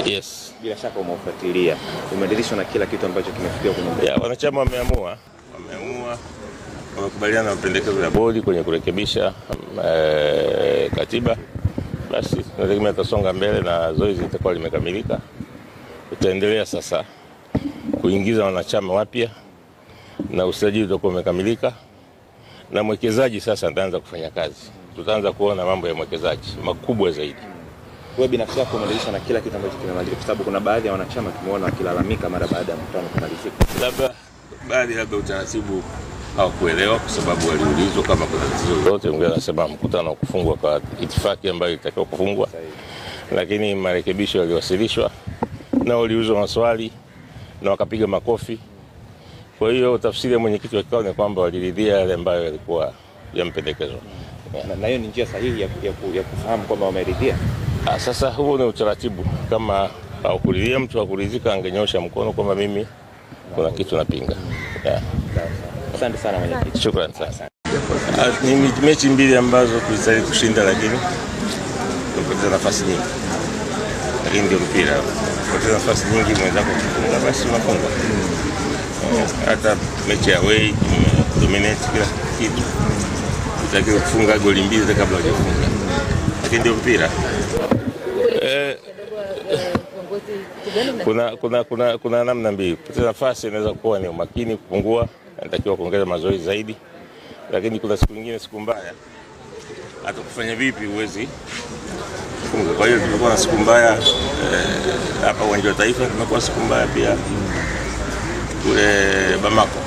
Yes. Bila shaka umefuatilia. Umeridhishwa na kila kitu ambacho kimefikiwa kwenye mkutano? Yeah, wanachama wameamua wamekubaliana na mapendekezo ya bodi kwenye kurekebisha katiba. Basi tunategemea tutasonga mbele na zoezi litakuwa limekamilika. Tutaendelea sasa kuingiza wanachama wapya na usajili utakuwa umekamilika, na mwekezaji sasa ataanza kufanya kazi. Tutaanza kuona mambo ya mwekezaji makubwa zaidi. Wewe binafsi yako umeridhishwa na kila kitu ambacho kimemalizika, kwa sababu kuna baadhi ya wanachama tumeona wakilalamika mara baada ya mkutano kumalizika. Labda baadhi utaratibu hawakuelewa, kwa sababu waliulizwa kama kuna tatizo lolote. Ungea nasema mkutano kufungwa kwa itifaki ambayo ilitakiwa kufungwa, lakini marekebisho yaliwasilishwa na waliulizwa maswali na wakapiga makofi. Kwa hiyo tafsiri ya mwenyekiti wa kikao ni kwamba waliridhia yale ambayo yalikuwa yampendekezwa. Na hiyo ni njia sahihi ya kufahamu kwamba wameridhia. Sasa huo ni utaratibu. Kama hakuridhia mtu hakuridhika, angenyosha mkono kwamba mimi kuna kitu napinga. Asante sana mwenyekiti. Shukrani sana. Ni mechi mbili ambazo tulistahili kushinda, lakini tumepoteza nafasi nyingi. Lakini ndio mpira. Kupoteza nafasi nyingi mwenzako kufunga, basi unafunga. Hata mechi ya away dominate kila kitu. Tutakiwa kufunga goli mbili kabla hujafunga. Lakini ndio mpira. Kuna namna mbili. Kupoteza nafasi inaweza kuwa ni umakini kupungua, inatakiwa kuongeza mazoezi zaidi. Lakini kuna siku nyingine, siku mbaya, hata kufanya vipi uwezi kufunga. Kwa hiyo tulikuwa na siku mbaya hapa uwanja wa Taifa, tumekuwa siku mbaya pia kule Bamako.